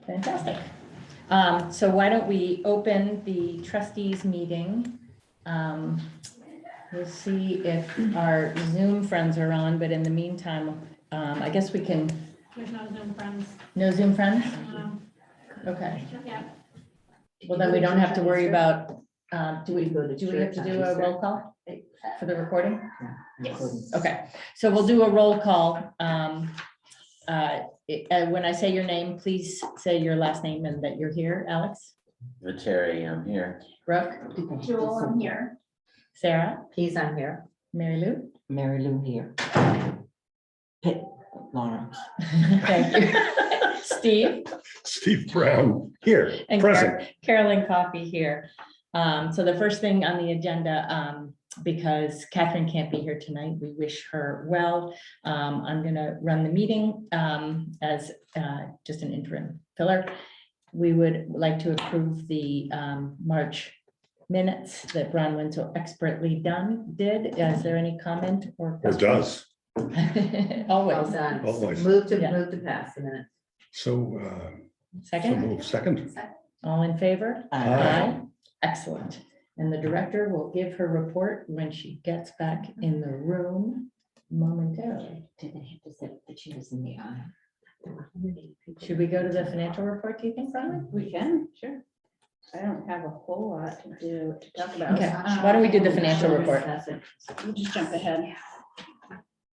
Fantastic. So why don't we open the trustees meeting? We'll see if our Zoom friends are on, but in the meantime, I guess we can. There's no Zoom friends. No Zoom friends? Okay. Yeah. Well, then we don't have to worry about, do we have to do a roll call for the recording? Yes. Okay, so we'll do a roll call. When I say your name, please say your last name and that you're here. Alex? Viteri, I'm here. Brooke? Jewel, I'm here. Sarah? Peas, I'm here. Mary Lou? Mary Lou here. Pitt Lawrence. Thank you. Steve? Steve Brown here, And present. Carolyn Coffey here. So the first thing on the agenda, because Catherine can't be here tonight, we wish her well. I'm gonna run the meeting as just an interim filler. We would like to approve the March minutes that Bronwyn so expertly did. Is there any comment or Or question? does. Always. Always. Move to Yeah. pass a minute. So Second, move second. all in favor? Aye. Excellent. And the director will give her report when she gets back in the room momentarily. Did they have to sit the chairs in the aisle? Should we go to the financial report, do you think, Bronwyn? We can, sure. I don't have a whole lot to talk about. Okay, why don't we do the financial report? We'll just jump ahead.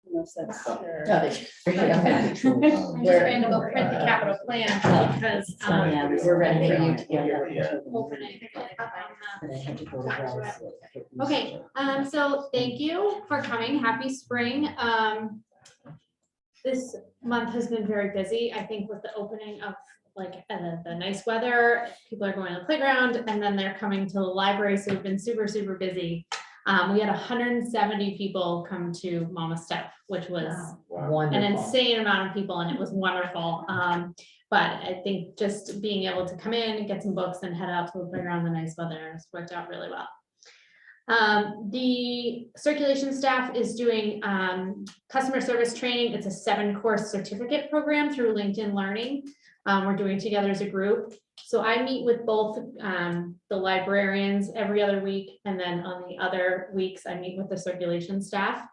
Unless that's. Okay. I'm just going to go print the capital plan because We're ready for you to get that. open anything up on the- Okay, so thank you for coming. Happy spring. This month has been very busy, I think, with the opening of like the nice weather. People are going to the playground and then they're coming to the library. So we've been super, super busy. We had 170 people come to Mama Step, which was an insane amount of people and it was wonderful. But I think just being able to come in, get some books and head out to the playground in the nice weather has worked out really well. The circulation staff is doing customer service training. It's a 7-course certificate program through LinkedIn Learning. We're doing together as a group. So I meet with both the librarians every other week, and then on the other weeks, I meet with the circulation staff.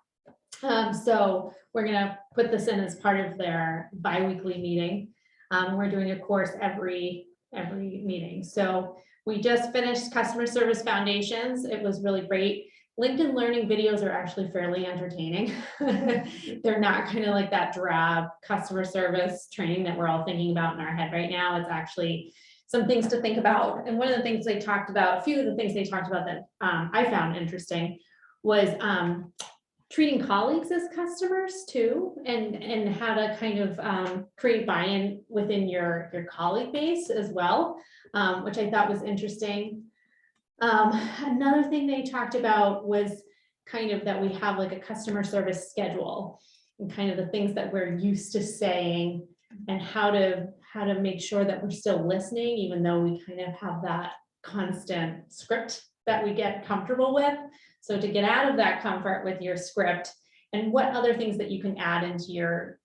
So we're gonna put this in as part of their bi-weekly meeting. We're doing a course every meeting. So we just finished Customer Service Foundations. It was really great. LinkedIn Learning videos are actually fairly entertaining. They're not kind of like that drab customer service training that we're all thinking about in our head right now. It's actually some things to think about. And one of the things they talked about, a few of the things they talked about that I found interesting was treating colleagues as customers too, and how to kind of create buy-in within your colleague base as well, which I thought was interesting. Another thing they talked about was kind of that we have like a customer service schedule and kind of the things that we're used to saying and how to make sure that we're still listening, even though we kind of have that constant script that we get comfortable with. So to get out of that comfort with your script and what other things that you can add into your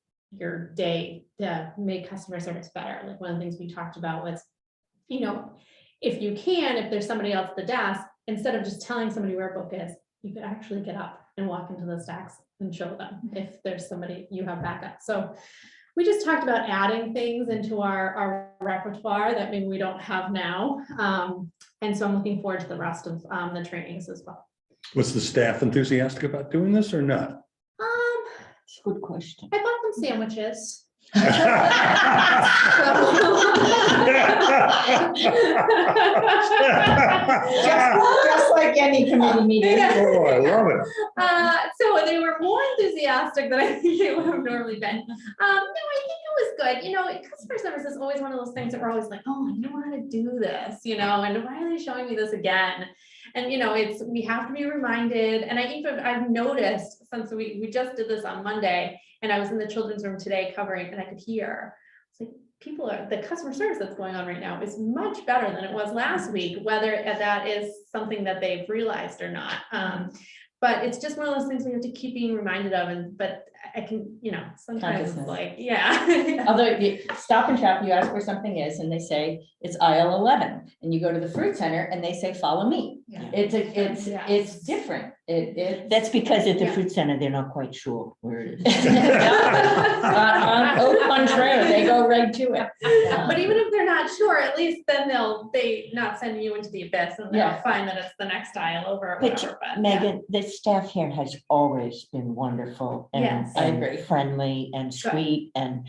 day to make customer service better. Like one of the things we talked about was, you know, if you can, if there's somebody else at the desk, instead of just telling somebody where a book is, you could actually get up and walk into the stacks and show them if there's somebody you have backup. So we just talked about adding things into our repertoire that maybe we don't have now. And so I'm looking forward to the rest of the trainings as well. Was the staff enthusiastic about doing this or not? It's a good question. I bought them sandwiches. Just like any committee meeting. Oh, I love it. So they were more enthusiastic than I think they would have normally been. No, I think it was good. You know, customer service is always one of those things that we're always like, oh, I know how to do this, you know, and why are they showing me this again? And, you know, we have to be reminded. And I've noticed since we just did this on Monday and I was in the children's room today covering and I could hear, it's like, the customer service that's going on right now is much better than it was last week, whether that is something that they've realized or not. But it's just one of those things we have to keep being reminded of. But I can, sometimes it's Consciousness. like, yeah. Although you Stop and Shop, you ask where something is and they say it's aisle 11, and you go to the fruit center and they say, follow me. Yeah. It's different. That's because at the Yeah. fruit center, they're not quite sure where it is. On Oak Punch Road, they go right to it. But even if they're not sure, at least then they not send you into the abyss and they'll Yeah. find that it's the next aisle over or But whatever. But, Megan, the staff here has always been wonderful and, Yes. I and agree. friendly and sweet, and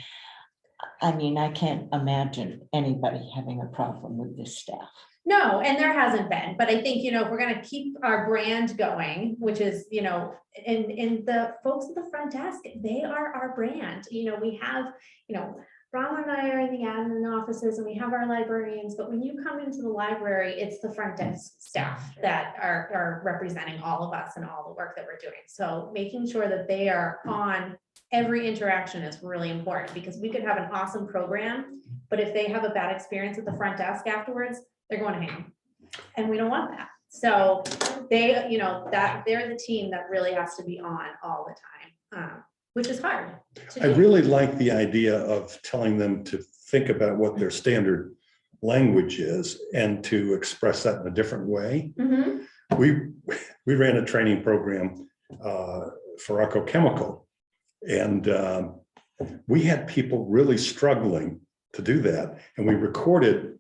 I mean, I can't imagine anybody having a problem with this staff. No, and there hasn't been, but I think, if we're gonna keep our brand going, which is, and the folks at the front desk, they are our brand. We have, Ron and I are in the admin offices and we have our librarians, but when you come into the library, it's the front desk staff that are representing all of us and all the work that we're doing. So making sure that they are on every interaction is really important, because we could have an awesome program, but if they have a bad experience at the front desk afterwards, they're going to hang. And we don't want that. So they, that they're the team that really has to be on all the time, which is hard to I do. really like the idea of telling them to think about what their standard language is and to express that in a different way. Mhm. We ran a training program for Echo Chemical, and we had people really struggling to do that, and we recorded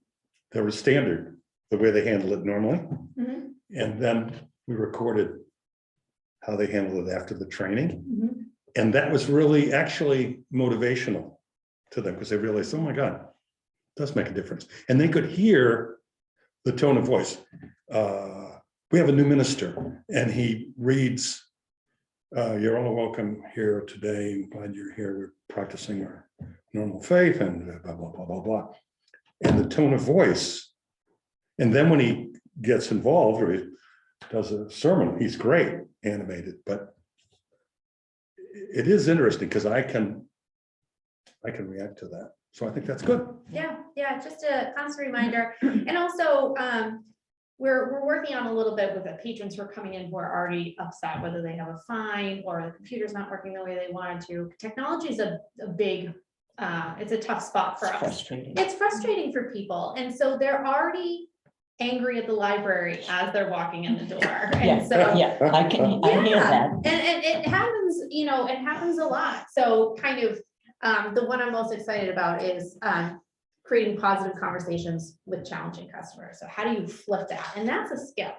their standard, the way they handle it normally, Mhm. and then we recorded how they handled it after the training. Mhm. And that was really actually motivational to them, because they realized, oh my God, it does make a difference. And they could hear the tone of voice. We have a new minister and he reads, you're all welcome here today. I'm glad you're here. We're practicing our normal faith and blah, blah, blah, blah, blah. And the tone of voice. And then when he gets involved or he does a sermon, he's great, animated, but it is interesting because I can react to that. So I think that's good. Yeah, just a constant reminder. And also, we're working on a little bit with the patrons who are coming in who are already upset, whether they have a fine or the computer's not working the way they wanted to. Technology is a big, it's a tough spot for It's us. frustrating. It's frustrating for people. And so they're already angry at the library as they're walking in the door. Yeah, And so, yeah, I hear that. and it happens, it happens a lot. So kind of, the one I'm most excited about is creating positive conversations with challenging customers. So how do you flip that? And that's a skill,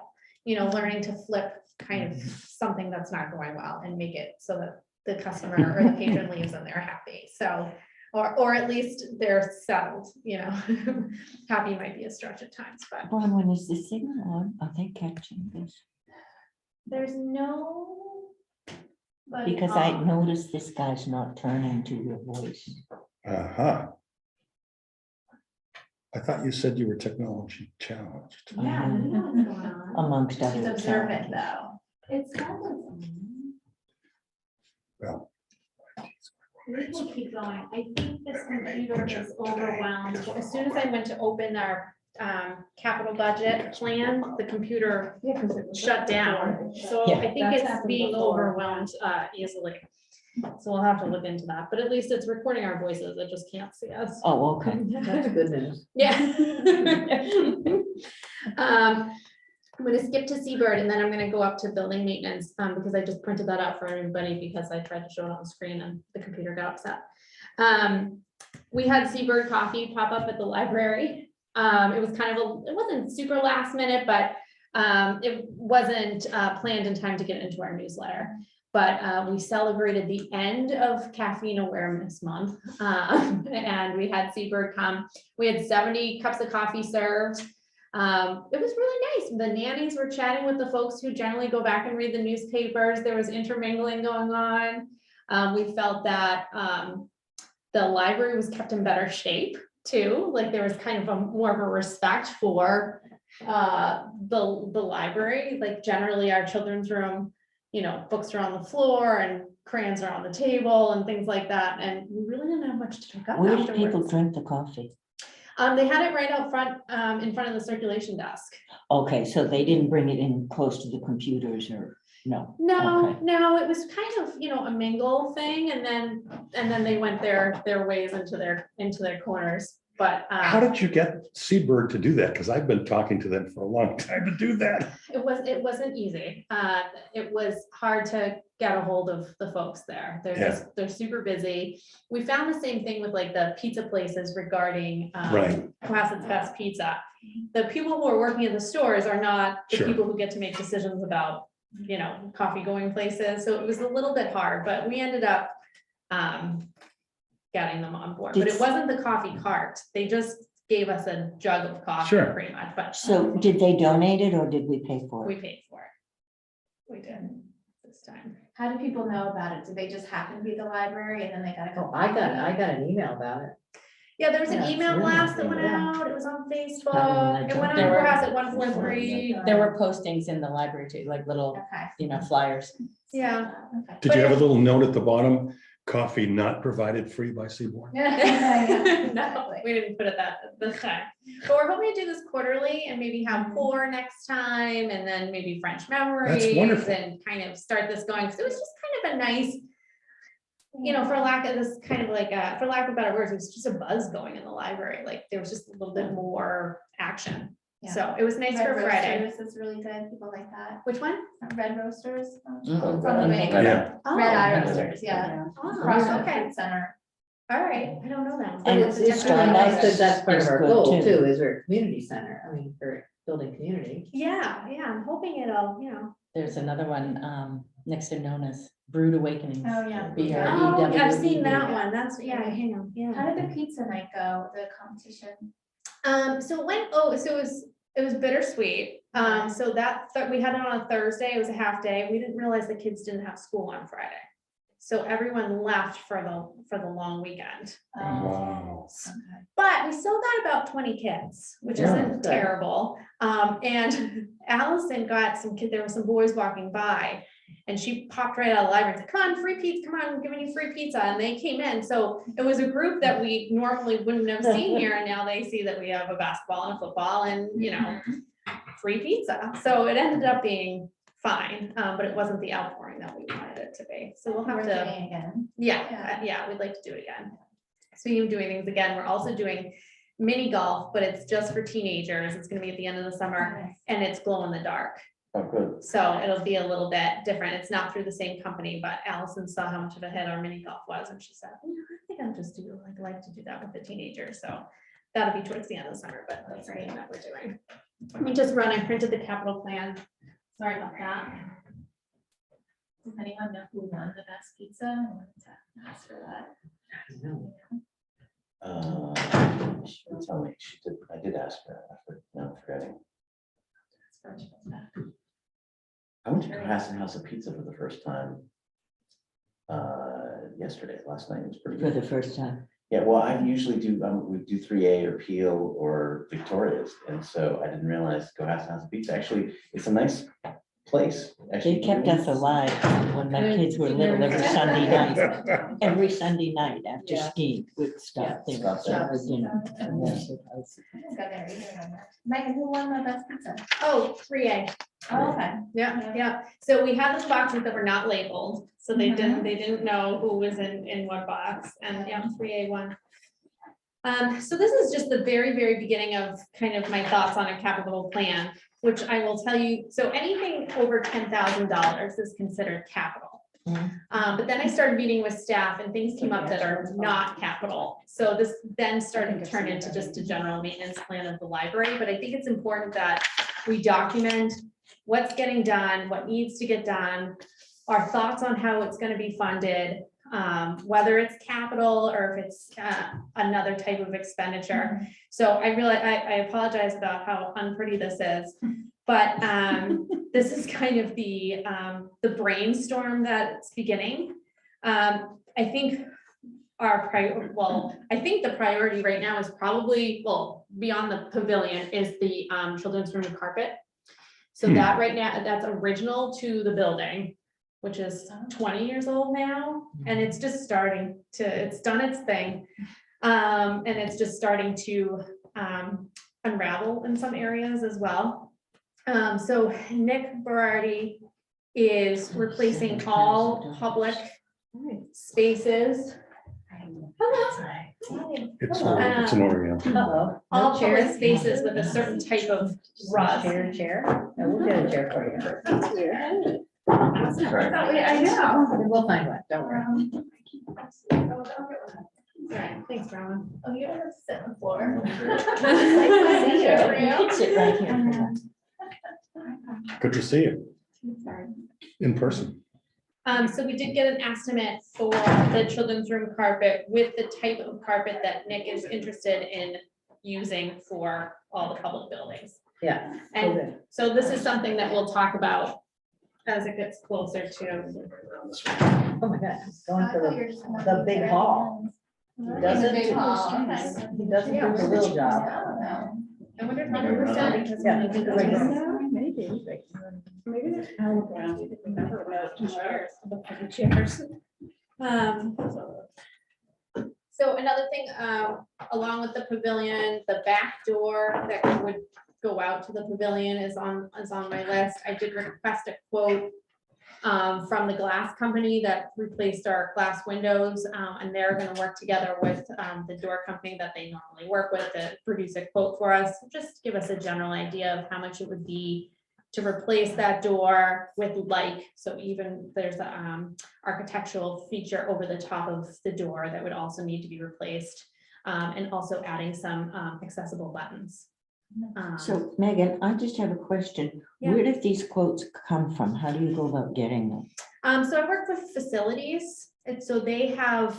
learning to flip kind of something that's not going well and make it so that the customer or the patron leaves and they're happy. So, or at least they're settled, happy might be a stretch at times, but Bronwyn, is the signal on? Are they catching this? there's no. Because I noticed this guy's not turning to your voice. Uh-huh. I thought you said you were technology challenged. Yeah, I don't know what's going on. Amongst She's other observant challenges. though. It's kind Well, we will keep going. I think this computer is overwhelmed. As soon as I went to open our capital budget plan, the computer shut down. So Yeah. I think That's it's happened being before. overwhelmed easily. So we'll have to look into that, but at least it's recording our voices. It just can't see us. Oh, okay. That's good news. Yeah. I'm gonna skip to Seabird and then I'm gonna go up to building maintenance, because I just printed that out for everybody because I tried to show it on the screen and the computer got upset. We had Seabird coffee pop up at the library. It was kind of it wasn't super last minute, but it wasn't planned in time to get into our newsletter. But we celebrated the end of Caffeine Awareness Month, and we had Seabird come. We had 70 cups of coffee served. It was really nice. The nannies were chatting with the folks who generally go back and read the newspapers. There was intermingling going on. We felt that the library was kept in better shape too. Like there was kind of more of a respect for the library. Like generally our children's room, books are on the floor and crayons are on the table and things like that. And we really didn't have much to pick up Where did people afterwards. drink the coffee? They had it right out front, in front of the circulation desk. Okay, so they didn't bring it in close to the computers or, No. No, Okay. no, it was kind of, a mingle thing, and then they went their ways into their corners, but. How did you get Seabird to do that? Because I've been talking to them for a long time to do that. It wasn't easy. It was hard to get a hold of the folks there. They're super busy. We found the same thing with like the pizza places regarding Right. Cohasset's Best Pizza. The people who are working in the stores are not the Sure. people who get to make decisions about, coffee going places. So it was a little bit hard, but we ended up getting them on board. But it wasn't the coffee cart. They just gave us a jug of coffee Sure. pretty much, but So did they donate it or did we pay for we it? paid for it. We did this time. How do people know about it? Do they just happen to be at the library and then they gotta go? Oh, I got an email about it. Yeah, there was an Yeah, email yeah, blast that went yeah. out. It was on Facebook. Probably It went on There were- Cohasset 143. There were postings in the library too, like little, Okay. flyers. Yeah. Okay. Did you have a little note at the bottom? Coffee not provided free by Seaboard? No, we didn't put it this time. But we're hoping to do this quarterly and maybe have 4 next time and then maybe French memories wonderful. and kind of start this going. Because it was just kind of a nice, for lack of this kind of like, for lack of better words, it was just a buzz going in the library. Like there was just a little bit more action. Yeah. So it was nice for Red Friday. Roasters is really good. People like that. Which one? Red Roasters. Mhm. From the bank. Yeah. Oh, Red Eye Roasters, yeah. Across the okay. food center. All right. I don't know that. And It's a It's different- really nice because that's part It's of our good goal too. too, is we're a community center. I mean, for building community. Yeah, I'm hoping it'll, There's another one next to Nona's Brood Awakening. Oh, yeah. Oh, I've seen BREW. that one. That's, hang on, How did the pizza night go, the competition? So it was bittersweet. So we had it on a Thursday, it was a half day. We didn't realize the kids didn't have school on Friday. So everyone left for the long weekend. Wow. Okay. But we still got about 20 kids, which Yeah. isn't terrible. And Allison got some kids, there were some boys walking by. And she popped right out of the library and said, come on, free pizza, come on, I'm giving you free pizza. And they came in. So it was a group that we normally wouldn't have seen here. And now they see that we have a basketball and a football and, free pizza. So it ended up being fine, but it wasn't the outpouring that we wanted it to be. So we'll have We're to, doing it again. yeah, we'd like to do it again. Speaking of doing things again, we're also doing mini golf, but it's just for teenagers. It's gonna be at the end of the summer Nice. and it's glow in the dark. Oh, good. So it'll be a little bit different. It's not through the same company, but Allison saw how much of a hit our mini golf was and she said, I think I'll just like to do that with the teenagers. So that'll be towards the end of the summer, but that's something that we're doing. We just I printed the capital plan. Sorry about that. Does anyone know who won the best pizza? I wanted to ask for that. She did tell me, I did ask her, now I'm forgetting. I went to Cohasset House of Pizza for the first time last night, it was pretty For good. the first time. Yeah, well, I usually do, we do 3A or Peel or Victoria's, and so I didn't realize Cohasset House of Pizza, actually, it's a nice place. They actually. kept us alive when my kids were little every Sunday night. Every Sunday night after Yeah. skiing with stuff. They would Stop there. serve dinner. And that's what I was- I just got there either on that. Megan, who won the best pizza? Oh, 3A. Oh, okay. Yeah. So we had those boxes that were not labeled, so they didn't know who was in what box, and 3A1. So this is just the very, very beginning of kind of my thoughts on a capital plan, which I will tell you, so anything over $10,000 is considered capital. But then I started meeting with staff and things came up that are not capital. So this then started to turn into just a general maintenance plan of the library, but I think it's important that we document what's getting done, what needs to get done, our thoughts on how it's gonna be funded, whether it's capital or if it's another type of expenditure. So I apologize about how unpretty this is, but this is kind of the brainstorm that's beginning. I think I think the priority right now is probably, beyond the pavilion is the children's room carpet. So that right now, that's original to the building, which is 20 years old now, and it's just it's done its thing. And it's just starting to unravel in some areas as well. So Nick Berardi is replacing all public spaces. It's an order, yeah. Uh-oh. All public spaces with a certain type of rust. Chair. No, we'll get a chair for you. I know. We'll find one, don't worry. Right, thanks, Rowan. Oh, you don't have to sit on the floor. You can sit right here. Good to see you in person. So we did get an estimate for the children's room carpet with the type of carpet that Nick is interested in using for all the public buildings. Yeah. And so this is something that we'll talk about as it gets closer to. Oh my God, he's going for the big hall. Does it? Big hall, okay. He doesn't do the little job. I wonder if 100% because Yeah. when you think of it. So another thing, along with the pavilion, the back door that would go out to the pavilion is on my list. I did request a quote from the glass company that replaced our glass windows, and they're gonna work together with the door company that they normally work with to produce a quote for us. Just give us a general idea of how much it would be to replace that door with like, so even there's a architectural feature over the top of the door that would also need to be replaced, and also adding some accessible buttons. So Megan, I just have a question. Yeah. Where did these quotes come from? How do you go about getting them? So I work with facilities, and so they have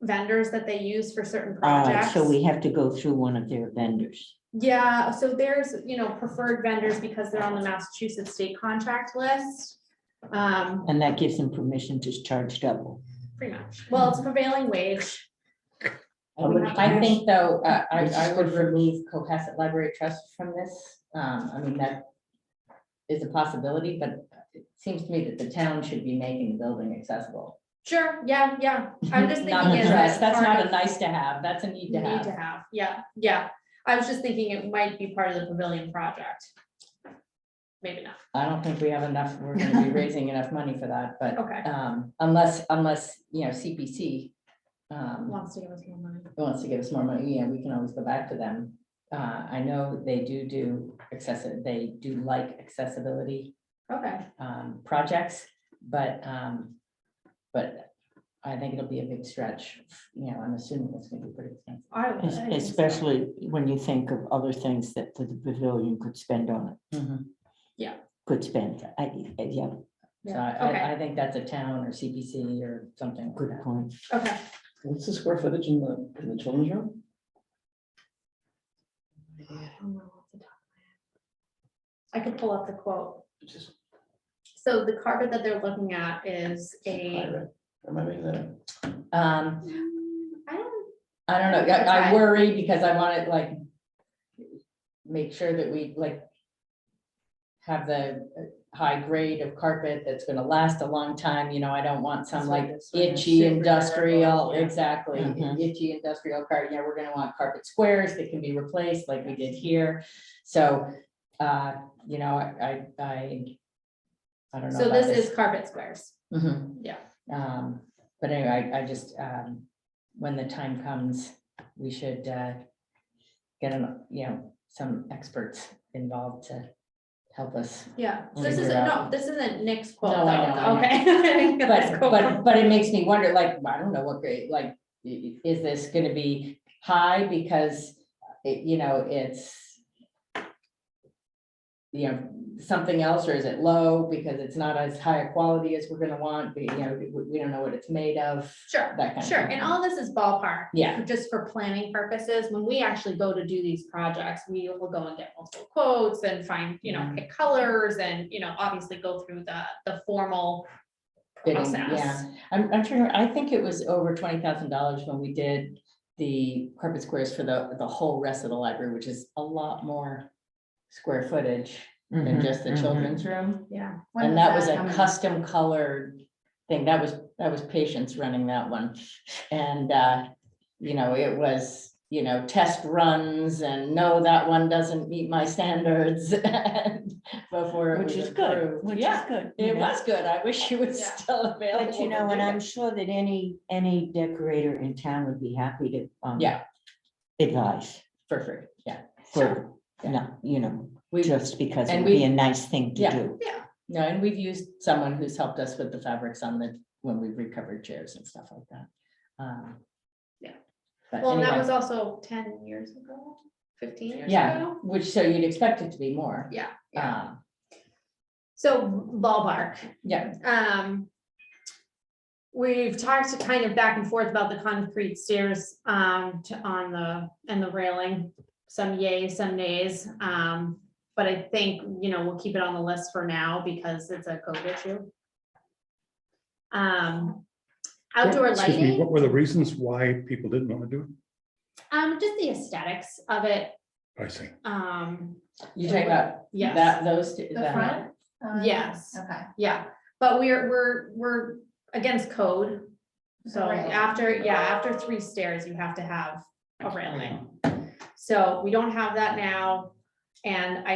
vendors that they use for certain projects. So we have to go through one of their vendors. Yeah, so there's, preferred vendors because they're on the Massachusetts state contract list. And that gives them permission to charge double. Pretty much. Well, it's prevailing wage. I think though, I would remove Cohasset Library Trust from this. I mean, that is a possibility, but it seems to me that the town should be making the building accessible. Sure, yeah. I'm just Not thinking. a trust, as that's part not a of- nice to have, that's a need to Need to have. have, yeah. I was just thinking it might be part of the pavilion project. Maybe not. I don't think we have enough, we're gonna be raising enough money for that, but Okay. unless, CPC Wants to give us more money. wants to give us more money, yeah, we can always go back to them. I know they do like accessibility Okay. projects, but I think it'll be a big stretch, I'm assuming it's gonna be pretty expensive. I think so. Especially when you think of other things that the pavilion could spend on it. Could spend, yeah, So Yeah, I okay, think that's a town or CPC or something like good that. point. okay. What's the square footage in the children's room? I could pull up the quote. Just So the carpet that they're looking at is pirate. Am I making that up? I don't, I don't know, I worry because I want to make sure that we have the high grade of carpet that's gonna last a long time, I don't want some itchy industrial, exactly, Mhm. itchy industrial carpet, we're gonna want carpet squares that can be replaced like we did here. So, I don't know. so about this is carpet squares. Mhm. Yeah. But anyway, I just, when the time comes, we should get, some experts involved to help us. Yeah, We'll this figure isn't, it no, out. this isn't Nick's quote No, I know, though, I know. okay. That's cool. But it makes me wonder, I don't know what grade, is this gonna be high because it's something else, or is it low because it's not as high a quality as we're gonna want, we don't know what it's made of, Sure, that kind of sure, thing. and all this is ballpark. Yeah. Just for planning purposes, when we actually go to do these projects, we will go and get multiple quotes and find, pick colors and, obviously go through the formal Bidding, process. yeah. I'm trying to, I think it was over $20,000 when we did the carpet squares for the whole rest of the library, which is a lot more square footage than Mhm, just the mhm. children's room. Yeah. And that was a custom colored thing. That was Patience running that one. And, it was test runs and no, that one doesn't meet my standards and before it Which was is good, approved. which is Yeah, good. it was good. I wish it was Yeah. still available. But and to do I'm it. sure that any decorator in town would be happy to Yeah, advise for free. Yeah. for, Yeah. no, We, just because and it would be we- a nice thing to Yeah. do. no, and we've used someone who's helped us with the fabrics when we've recovered chairs and stuff like that. Yeah. But Well, and that anyway, was also 10 years ago, 15 years yeah, ago. which, so you'd expect it to be more. Yeah. Um, So ballpark, yeah, we've talked kind of back and forth about the concrete stairs and the railing, some yays, some nays. But I think, we'll keep it on the list for now because it's a code issue. Outdoor Excuse me, what lighting, were the reasons why people didn't want to do just the aesthetics of it. it? I see. you talking about Yes, those. The front? Yes. Okay. yeah, but we're against code. So Railing. after 3 stairs, you have to have a railing. So we don't have that now. And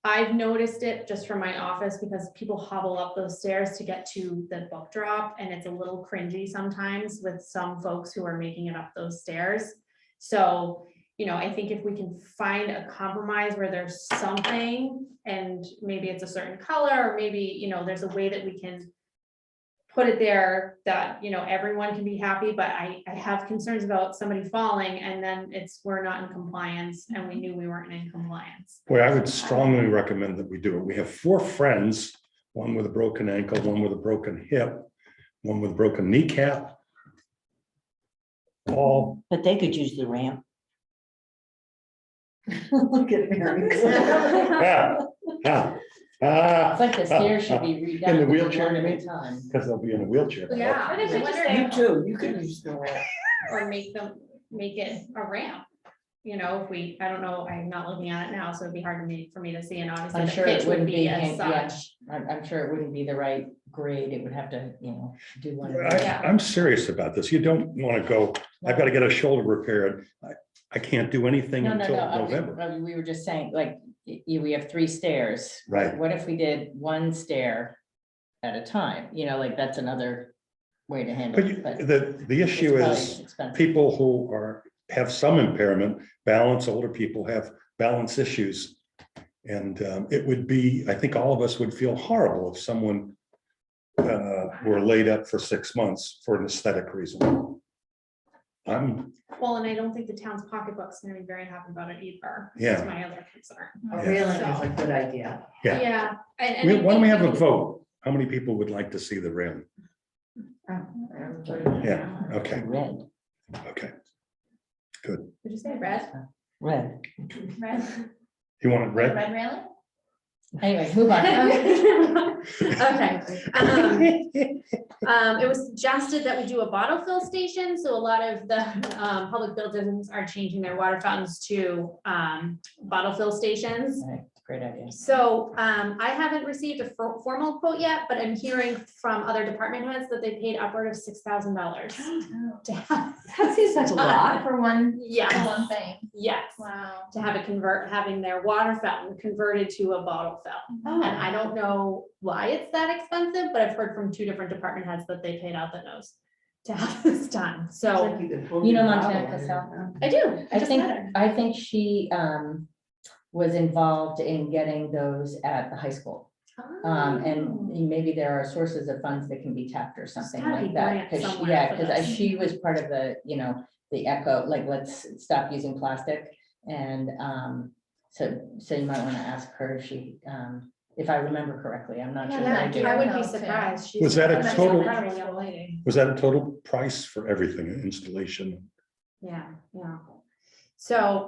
I've noticed it just from my office because people hobble up those stairs to get to the book drop and it's a little cringy sometimes with some folks who are making it up those stairs. So, I think if we can find a compromise where there's something and maybe it's a certain color, or maybe, there's a way that we can put it there that, everyone can be happy, but I have concerns about somebody falling and then we're not in compliance and we knew we weren't in compliance. Boy, I would strongly recommend that we do it. We have 4 friends, one with a broken ankle, one with a broken hip, one with a broken kneecap. All, But they could use the ramp. Look at Mary. It's like the stairs should be redone. In the wheelchair, one you at a mean? time. Because they'll be in a wheelchair. Yeah. What if we just You say, too, you could use the ramp. Or make it a ramp. I don't know, I'm not looking at it now, so it'd be hard for me to see, and obviously I'm the sure pitch it would wouldn't be be, as yeah, such. I'm sure it wouldn't be the right grade. It would have to, do one. of those. I'm serious about this. You don't want to go, I've got to get a shoulder repaired. I can't do anything No, until I November. mean, we were just saying, like, we have 3 stairs. Right. What if we did 1 stair at a time? Like, that's another way to handle But it. but the it's issue probably is expensive. people who have some impairment, older people have balance issues. And it would be, I think all of us would feel horrible if someone were laid up for 6 months for an aesthetic reason. Well, and I don't think the town's pocketbook's gonna be very happy about it either. Yeah. That's my other concern. A Yeah. railing is a good idea. Yeah. Yeah. and I Why don't we think have a can- vote? How many people would like to see the railing? Yeah, okay, Red, okay. Did you say red? red. red, You want it red? red railing? Anyway, move on. Okay. It was suggested that we do a bottle fill station, so a lot of the public buildings are changing their water fountains to bottle fill stations. Right, Great idea. So I haven't received a formal quote yet, but I'm hearing from other department heads that they paid upward of $6,000 to have. That seems like a lot. For one Yes, thing. yes, Wow. to have it having their water fountain converted to a bottle fill. And I don't know why it's that expensive, but I've heard from 2 different department heads that they paid out the nose to have this done. So Montana Cassell? I do. I think she was involved in getting those at the high school. And maybe there are sources of funds that can be tapped or something gotta be like that. grant 'Cause somewhere yeah, for because this. she was part of the ECHO, like, let's stop using plastic. And so you might want to ask her if she, if I remember correctly, I'm not sure that I do. I would be Okay. surprised. Was that a She's an total- incredible young lady. Was that a total price for everything, installation? Yeah. So,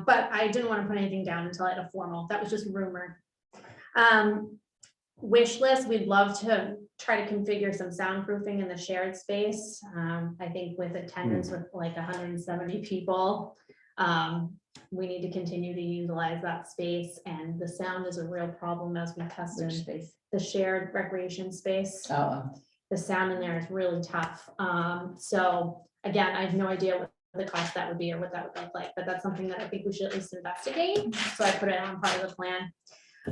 but I didn't want to put anything down until I had a formal, that was just rumor. Wish list, we'd love to try to configure some soundproofing in the shared space. I think with attendance with like 170 people, we need to continue to utilize that space, and the sound is a real problem as we Which tested space? the shared recreation space. Oh, The sound in there is really tough. So again, I have no idea what the cost that would be or what that would look like, but that's something that I think we should at least investigate. So I put it on part of the plan.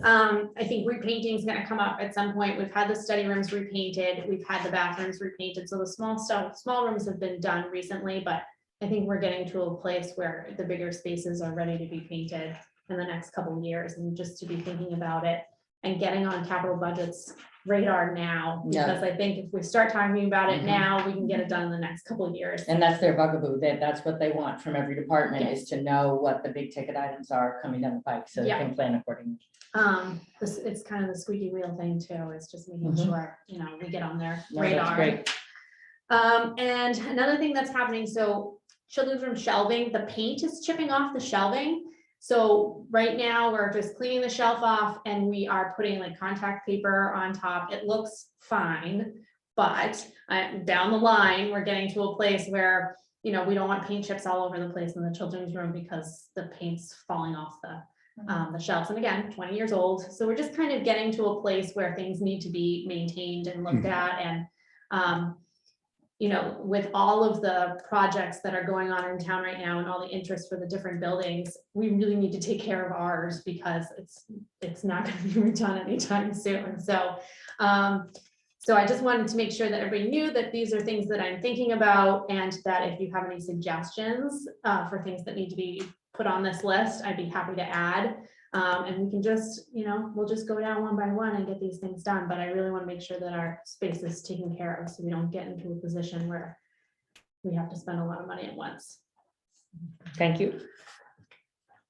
I think repainting is gonna come up at some point. We've had the study rooms repainted, we've had the bathrooms repainted, so the small rooms have been done recently, but I think we're getting to a place where the bigger spaces are ready to be painted in the next couple of years, and just to be thinking about it and getting on capital budgets radar now, Yeah. because I think if we start talking about it Mhm. now, we can get it done in the next couple of years. And that's their bugaboo, that's what they want from every department, is to know what the big ticket items are coming down the pike, so they Yeah. can plan accordingly. It's kind of the squeaky wheel thing too, it's just making Mhm. sure, we get on their No, that's radar. great. And another thing that's happening, so children's room shelving, the paint is chipping off the shelving. So right now, we're just cleaning the shelf off and we are putting like contact paper on top. It looks fine. But down the line, we're getting to a place where, we don't want paint chips all over the place in the children's room because the paint's falling off the shelves. And again, 20 years old. So we're just kind of getting to a place where things need to be maintained and looked at. And, with all of the projects that are going on in town right now and all the interest for the different buildings, we really need to take care of ours because it's not going to be redone anytime soon. So, so I just wanted to make sure that everybody knew that these are things that I'm thinking about, and that if you have any suggestions for things that need to be put on this list, I'd be happy to add. And we can just, we'll just go down one by one and get these things done. But I really want to make sure that our space is taken care of, so we don't get into a position where we have to spend a lot of money at once. Thank you.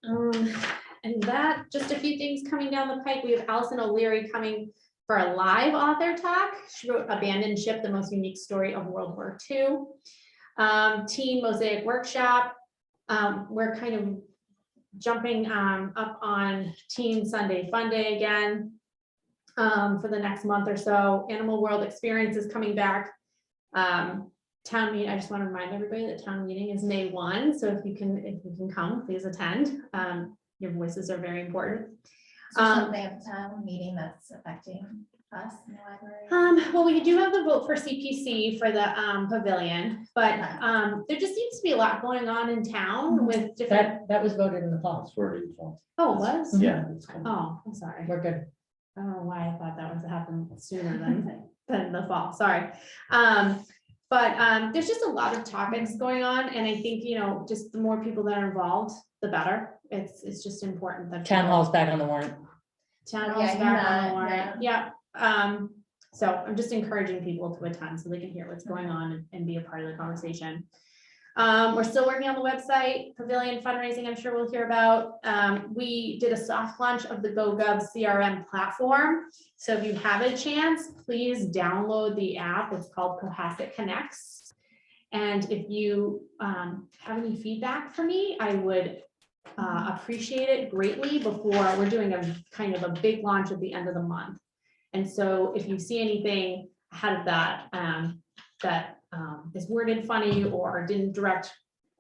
And that, just a few things coming down the pike. We have Allison O'Leary coming for a live author talk. She wrote Abandoned Ship, the most unique story of World War II. Teen Mosaic Workshop. We're kind of jumping up on Teen Sunday Fun Day again for the next month or so. Animal World Experience is coming back. Town meeting, I just want to remind everybody that town meeting is May 1. So if you can come, please attend. Your voices are very important. So something at the town meeting that's affecting us in the library. Well, we do have the vote for CPC for the pavilion, but there just seems to be a lot going on in town with different. That was voted in the fall. That's where it falls. Oh, it was? Yeah. It's kind of. Oh, I'm sorry. We're good. I don't know why I thought that was happening sooner than the fall, sorry. But there's just a lot of topics going on, and I think, just the more people that are involved, the better. It's just important that. Town hall's back on the warrant. Town Yeah, hall's I hear back on that, the warrant, yeah. So I'm just encouraging people to attend so they can hear what's going on and be a part of the conversation. We're still working on the website, pavilion fundraising, I'm sure we'll hear about. We did a soft launch of the GoGov CRM platform. So if you have a chance, please download the app. It's called Cohasset Connects. And if you have any feedback for me, I would appreciate it greatly before we're doing a kind of a big launch at the end of the month. And so if you see anything ahead of that, that is worded funny or didn't direct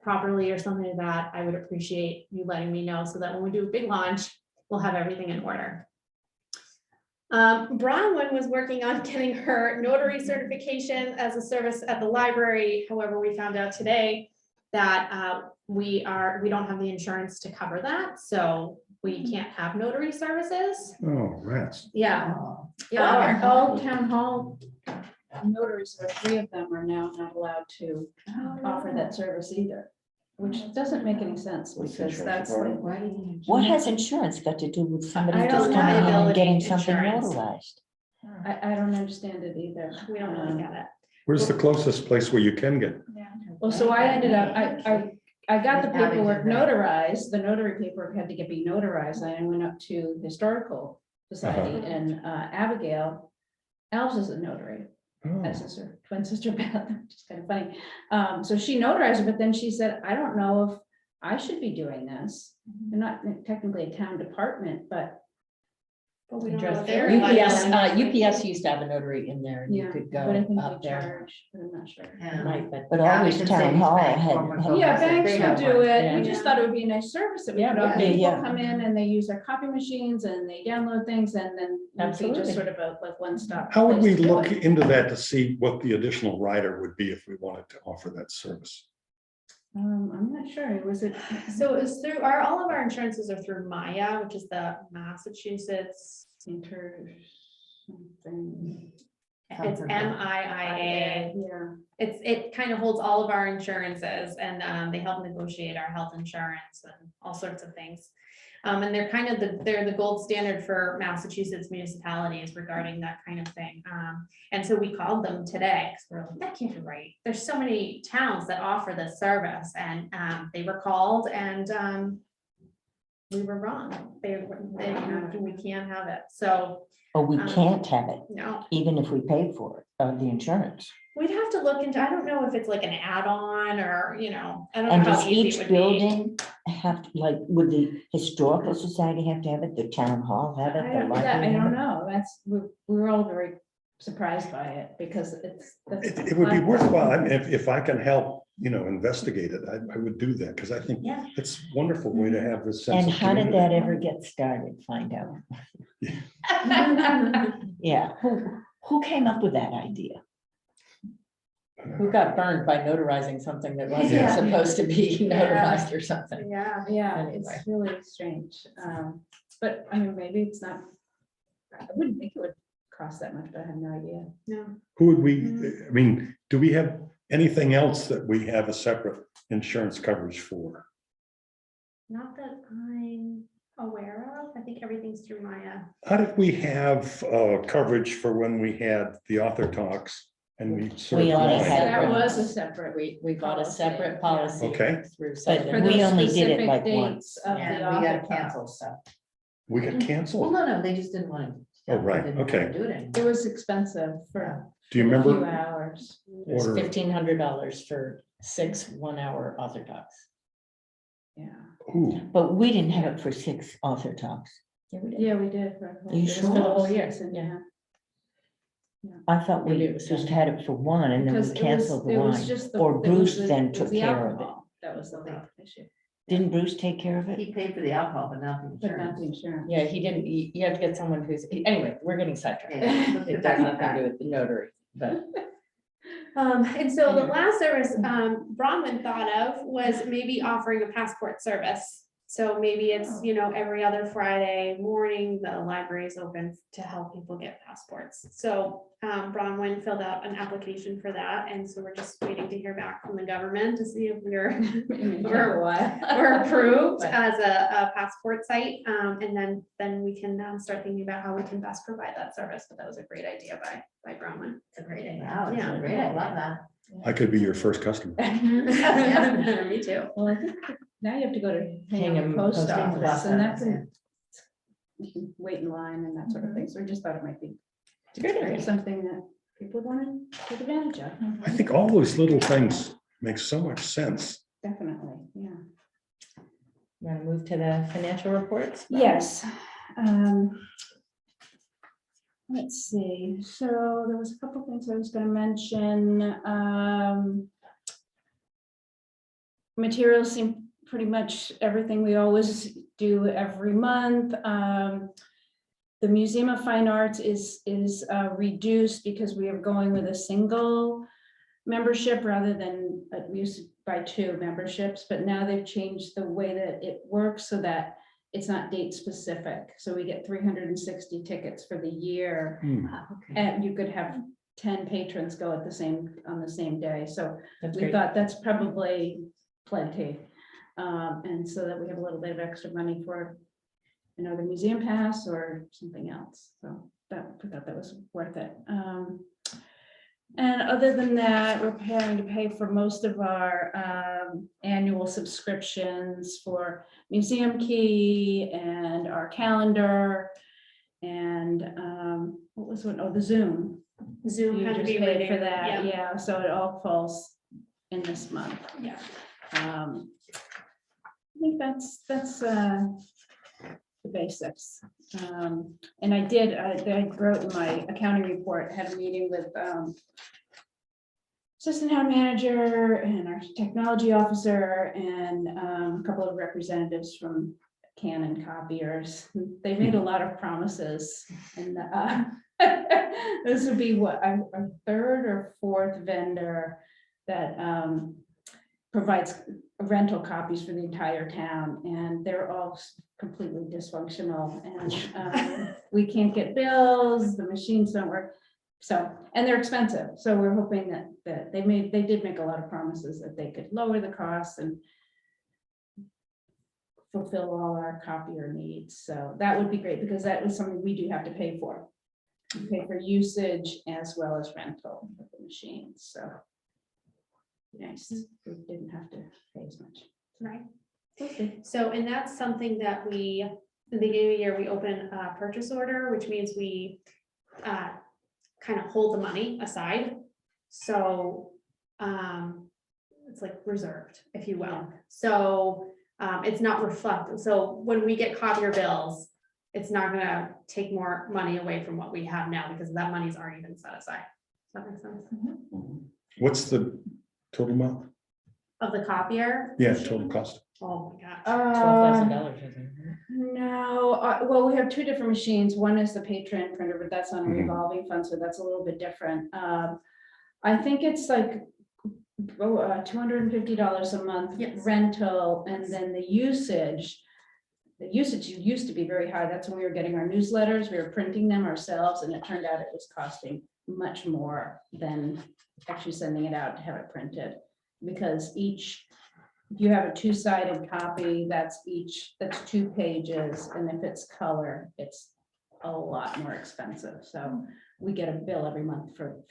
properly or something like that, I would appreciate you letting me know so that when we do a big launch, we'll have everything in order. Bronwyn was working on getting her notary certification as a service at the library. However, we found out today that we don't have the insurance to cover that, so we can't have notary services. Oh, rats. Yeah. All town hall notaries, or 3 of them, are now not allowed to offer that service either, which doesn't make any sense, What's because insurance that's like. required? What has insurance got to do with somebody I just don't coming in and liability getting something insurance. notarized? I don't understand it either. We don't really get it. Where's the closest place where you can get? Well, so I ended up, I got the paperwork notarized, the notary paperwork had to be notarized, and I went up to the Historical Society, and Abigail Alves is a notary, Oh, as is her twin sister Beth, which is kind of funny. So she notarized it, but then she said, I don't know if I should be doing this. I'm not technically a town department, but. But we don't know Just what they're UPS, like. UPS used to have a notary in there, and you Yeah, could but I go think up they there. charge, but I'm not sure. Right, but But Yeah, always because town Savings hall Bank, had. former had- Yeah, They banks would have do one, it. yeah. We just thought it would be a nice service that we Yeah, could offer. okay, People yeah. come in and they use their copy machines and they download things, and then we'd be Absolutely. just sort of a like one stop. how would place we to do look it. into that to see what the additional rider would be if we wanted to offer that service? I'm not sure, was it? So it was through all of our insurances are through Maya, which is the Massachusetts. Inter something. It's MIIA. Yeah. It kind of holds all of our insurances and they help negotiate our health insurance and all sorts of things. And they're kind of they're the gold standard for Massachusetts municipalities regarding that kind of thing. And so we called them today because we're like, that can't be right. There's so many towns that offer this service and they were called and we were wrong. We can't have it. So Or we can't have it, no, even if we pay for it, the insurance. we'd have to look into, I don't know if it's like an add-on or, I don't And know how does easy it each would be. building have, to like, would the historical society have to have it, the town hall have it? the I library have don't it? know, we were all very surprised by it because It would be worthwhile, I mean, if I can help, investigate it, I would do that, because I think Yeah. it's a wonderful way to have this sense And of how did that community. ever get started? Find out. Yeah, who came up with that idea? Who got burned by notarizing something that wasn't Yeah. supposed to be notarized or something? Yeah. Yeah, Anyway. it's really strange. But I mean, maybe it's not, I wouldn't think it would cost that much, but I have no idea. No. Who would we, I mean, do we have anything else that we have a separate insurance coverage for? Not that I'm aware of. I think everything's through Maya. How did we have coverage for when we had the author talks and we sort of? We only lied? had- That was a separate. We bought a Policy, separate yeah. policy. Okay. Through But Southern. we those only did it specific like dates once. Of the And we author got talk. canceled stuff. We got Well, canceled. no, they just didn't want to. Oh, right, they didn't wanna okay. Do it anymore. It was expensive for Do you a few remember? hours. It was Order. $1,500 for 6 one-hour author talks. Yeah, Ooh, But we didn't have it for 6 author talks. Yeah, we did. yeah, we did. For a whole- You it was sure? for the whole year. Yeah. I thought Maybe we it was just 7. had it for one and then Because we it was- canceled the it was wine. just Or it was Bruce the- then it was took the care of it. alcohol. That was the whole issue, Didn't Bruce take care of it? He paid for the alcohol, but not the but not insurance. the insurance. Yeah, he didn't, you have to get someone who's, anyway, we're getting sidetracked. Yeah. It does nothing to do with the notary, but And so the last service Bronwyn thought of was maybe offering a passport service. So maybe it's, every other Friday morning, the library is open to help people get passports. So Bronwyn filled out an application for that. And so we're just waiting to hear back from the government to see if we're we're approved as a passport site. And then we can start thinking about how we can best provide that service. But that was a great idea by Bronwyn. It's a great idea. Wow, it's Yeah. great. I love that. I could be your first customer. Yeah, me too. Well, I think now you have to go to Hingham Hingham Post Post Office Office, and that's, yeah. you can wait in line and that sort of thing. So we just thought it might be it's a great idea. something that people would want to take advantage of. I think all those little things make so much sense. Definitely, yeah. You want to move to the financial reports? Yes. Let's see, so there was a couple things I was gonna mention. Materials seem pretty much everything we always do every month. The Museum of Fine Arts is reduced because we are going with a single membership rather than used by 2 memberships, but now they've changed the way that it works so that it's not date specific. So we get 360 tickets for the year. Hmm. Okay. And you could have 10 patrons go on the same day. So That's we great. thought that's probably plenty. And so that we have a little bit of extra money for another museum pass or something else. So we thought that was worth it. And other than that, we're having to pay for most of our annual subscriptions for Museum Key and our calendar. And what was one? Oh, the Zoom. Zoom You had to just be paid for renewed, that, yeah, so it all falls in this month. Yeah. I think that's the basics. And I wrote in my accounting report, had a meeting with assistant town manager and our technology officer and a couple of representatives from Canon copiers. They made a lot of promises and this would be what, a 3rd or 4th vendor that provides rental copies for the entire town, and they're all completely dysfunctional, and we can't get bills, the machines don't work. So, and they're expensive, so we're hoping that they did make a lot of promises that they could lower the costs and fulfill all our copier needs, so that would be great, because that was something we do have to pay for. We pay for usage as well as rental of the machines, so. Nice, we didn't have to pay as much. Right. Okay. So, and that's something that we, in the beginning of the year, we open a purchase order, which means we kind of hold the money aside. So it's like reserved, if you will. So it's not reflected. So when we get copier bills, it's not gonna take more money away from what we have now, because that money's already been set aside. Does that make sense? What's the total amount? Of the copier? Yeah, machine? total cost. Oh my gosh. $12,000. No, well, we have two different machines. One is the Patreon printer, but that's on a Mhm. revolving fund, so that's a little bit different. I think it's like $250 a month Yes. rental, and then the usage. The usage used to be very high. That's when we were getting our newsletters. We were printing them ourselves, and it turned out it was costing much more than actually sending it out to have it printed. Because if you have a two-sided copy, that's 2 pages, and if it's color, it's a lot more expensive. So we get a bill every month for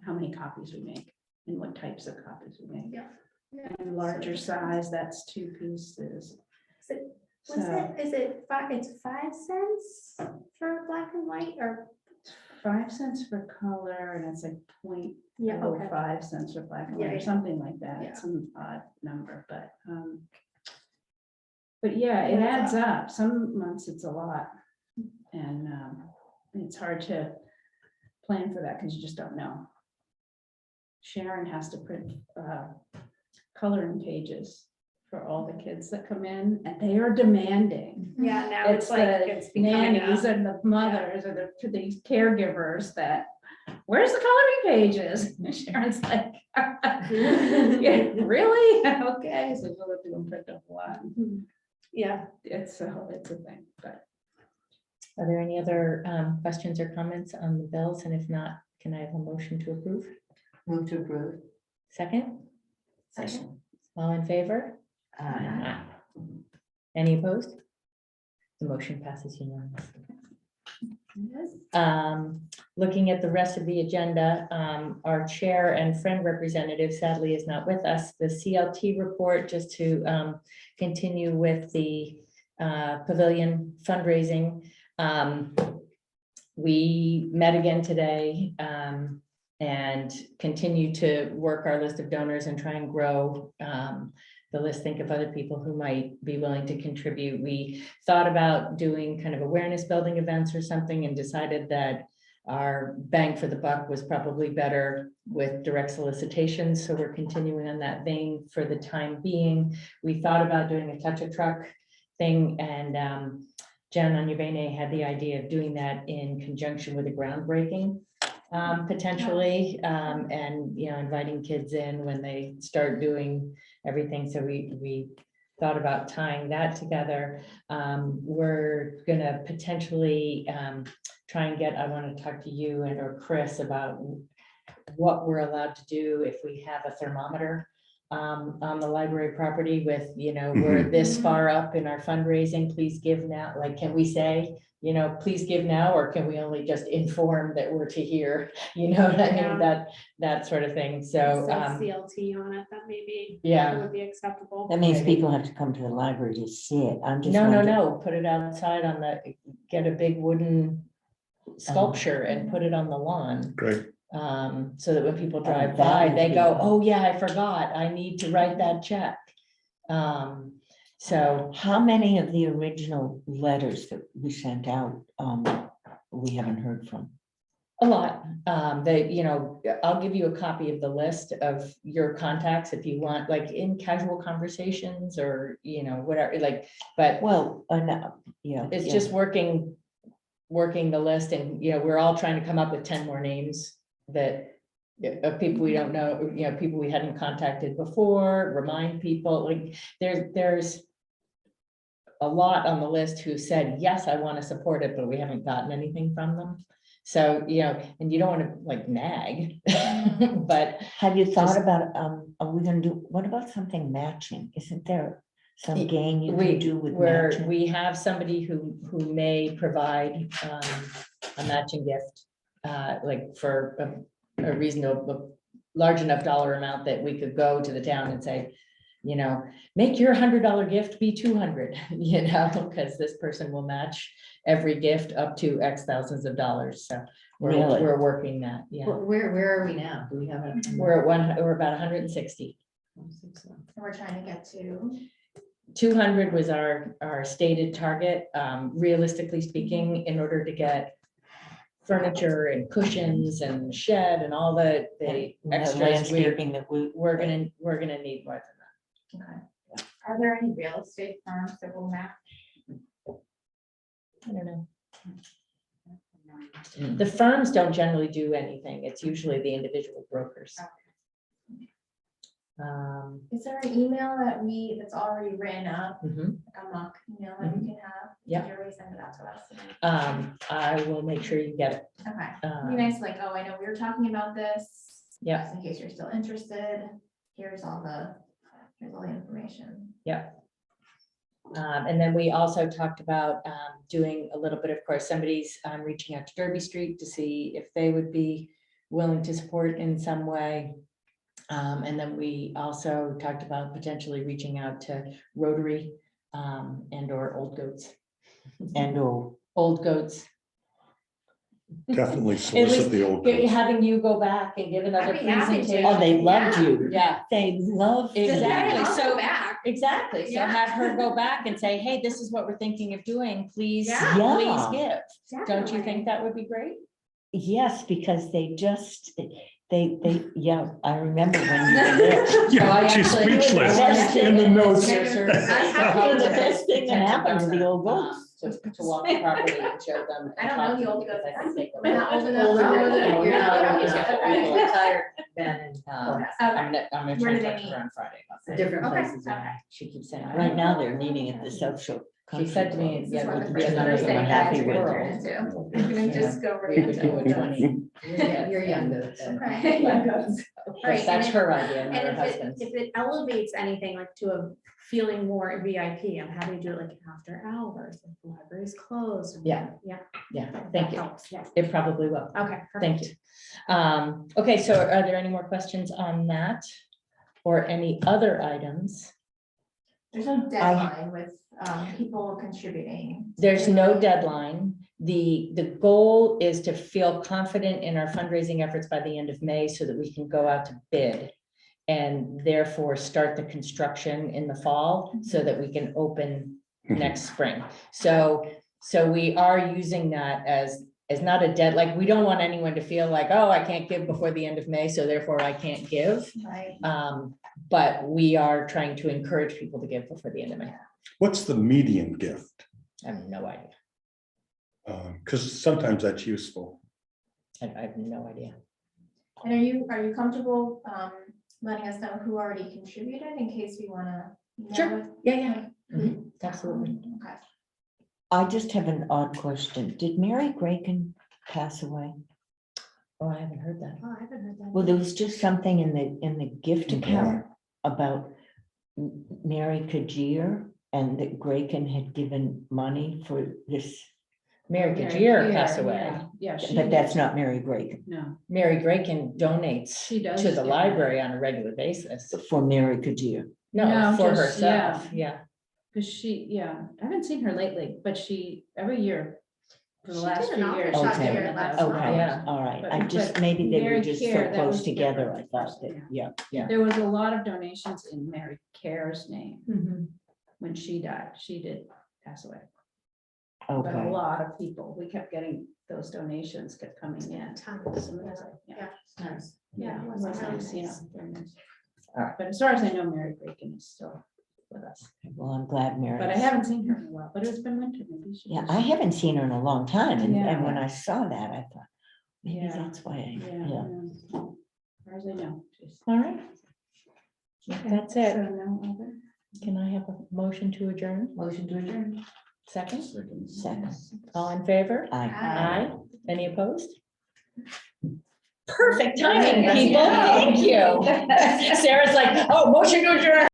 how many copies we make and what types of copies we make. Yeah. Yeah. And larger size, that's 2 pieces. What's So it, is it five, it's 5 cents for black and white, or? 5 cents for color, and it's like Yeah, okay. 0.05 cents for black and white, Yeah, or yeah. something like that. Yeah. It's some odd number, but yeah, it Yeah, adds it's up. Some months it's a lot. And it's hard to plan for that because you just don't know. Sharon has to print coloring pages for all the kids that come in, and they are demanding. Yeah, now It's it's like, the it's becoming nannies a, and the mothers or the caregivers that, where's the coloring pages? And Sharon's like, yeah, really? Okay, so we'll have to print a lot. yeah. It's a thing, but. Are there any other questions or comments on the bills? And if not, can I have a motion to approve? Move to approve. Second? Second. All in favor? Aye. Any opposed? The motion passes unanimously. Looking at the rest of the agenda, our chair and friend representative sadly is not with us. The CLT report, just to continue with the pavilion fundraising. We met again today and continue to work our list of donors and try and grow the list, think of other people who might be willing to contribute. We thought about doing kind of awareness building events or something and decided that our bang for the buck was probably better with direct solicitations. So we're continuing on that vein for the time being. We thought about doing a touch a truck thing, and Jen Onyebene had the idea of doing that in conjunction with a groundbreaking potentially, and inviting kids in when they start doing everything. So we thought about tying that together. We're gonna potentially try and get, I want to talk to you and or Chris about what we're allowed to do if we have a thermometer on the library property with, we're this far up in our fundraising, please give now. Like, can we say, please give now, or can we only just inform that we're to here? You know what I mean? Yeah. That sort of thing. It So, says CLT on it, that maybe yeah. would be acceptable. That means people have to come to the library to see it. I'm just. No, wondering- put it outside get a big wooden sculpture and put it on the lawn. Great. So that when people drive that by, would they be go, fun. oh yeah, I forgot, I need to write that check. So How many of the original letters that we sent out, we haven't heard from? a lot, I'll give you a copy of the list of your contacts if you want, like in casual conversations or, whatever, but Well, yeah. it's yeah. just working the list, and, we're all trying to come up with 10 more names that of people we don't know, people we hadn't contacted before, remind people, like, there's a lot on the list who said, yes, I want to support it, but we haven't gotten anything from them. So, and you don't want to like nag, but Have you thought Just- about, are we gonna do, what about something matching? Isn't there some game you can do with matching? we have somebody who may provide a matching gift, like for a reasonable, large enough dollar amount that we could go to the town and say, make your $100 gift be 200, because this person will match every gift up to X thousands of dollars. So Really? we're working that, yeah. Where are we now? Do we have it? We're about 160. And we're trying to get to. 200 was our stated target. Realistically speaking, in order to get furniture and cushions and shed and all the The extras, landscaping that we're gonna need more than Okay. Are there any real estate firms that will match? that. I don't know. The firms don't generally do anything. It's usually the individual brokers. Is there an email that's already written up, Mhm. like a mock email that we can have? Yeah. Could you already send it out to us? I will make sure you get it. Okay, it'd be nice, like, oh, I know we were talking about this. Yeah. Just in case you're still interested, here's all the information. And then we also talked about doing a little bit, of course, somebody's reaching out to Derby Street to see if they would be willing to support in some way. And then we also talked about potentially reaching out to Rotary and or Old Goats. and or Old Goats. Definitely At solicit least the old. goats. having you go back and give another I'd be happy to. presentation. oh, they loved Yeah. you. Yeah, They loved you. Exactly. I'll So- go back. exactly. So Yeah. have her go back and say, hey, this is what we're thinking of doing. Please, Yeah. please give. Don't you Definitely. think that would be great? Yes, because they just, yeah, I remember when you were there. So I Yeah, she's actually- speechless in the notes. The best thing that happened to the old goats. To walk the property and show them. I don't know the old goats. I think they We're not old enough. Older Oh, than- you're not you're old not- enough. you're Okay. Retired Ben and. I'm Okay. gonna Where try do to they talk to meet? her on Friday about that. Different Okay. places. Okay. She keeps saying. Right now, they're meeting at the South Shore. She said to me, This is yeah, one we of could the be first another things I'm that happy you with guys it. are into. You're gonna just go right We could into do it. it 20. You're younger. Okay. Young goats. Right, That's and her idea, not And her if husband's. it elevates anything like to a feeling more VIP, I'm happy to do it like after hours, if the library's closed. and- Yeah. Yeah. Yeah, that thank you. helps, yeah. It probably will. Okay. Thank you. Okay, so are there any more questions on that? Or any other items? There's no deadline with people contributing. There's no deadline. The goal is to feel confident in our fundraising efforts by the end of May so that we can go out to bid. And therefore start the construction in the fall so that we can open next spring. So we are using that as not a dead, like, we don't want anyone to feel like, oh, I can't give before the end of May, so therefore I can't give. Right. But we are trying to encourage people to give before the end of May. What's the median gift? I have no idea. Because sometimes that's useful. I have no idea. And are you comfortable letting us know who already contributed in case we wanna? Sure. Yeah. Absolutely. Okay. I just have an odd question. Did Mary Graken pass away? Oh, I haven't heard that. Oh, I haven't heard that. Well, there was just something in the gift account about Mary Kajir and that Graken had given money for this, Mary Mary Kajir Keir, passed away. Yeah, she, but that's not Mary Graken. no, Mary Graken donates she does. to the yeah. library on a regular basis. For Mary Kajir. No, No, for just- herself, yeah. Cause she, yeah, I haven't seen her lately, but she, every year, for the She last did few an years. office she's shop given here last $1,000. month. Okay, Yeah. all right. But- I just, but maybe they were Mary just Keir, so that close was together. I different. thought that, yeah. There was a lot of donations in Mary Care's name Mm-hmm. when she died. She did pass away. But a Okay. lot of people, we kept getting those donations kept coming in. Tons. So it was like, Yeah, Nice. yeah, it was nice, yeah, nice. very nice. All right. But as far as I know, Mary Graken is still with us, Well, I'm glad Mary. but I haven't seen her in a while, but it's been winter, maybe she. Yeah, was- I haven't seen her in a long time, and Yeah. when I saw that, I thought, maybe Yeah. that's why, Yeah, yeah. yeah. as I know. All right. That's it. So no other. Can I have a motion to adjourn? Motion to adjourn. Second? Second. All in favor? Aye. Aye. Any opposed? Perfect timing, Yes. people. Thank you. Sarah's like, oh, motion to adjourn.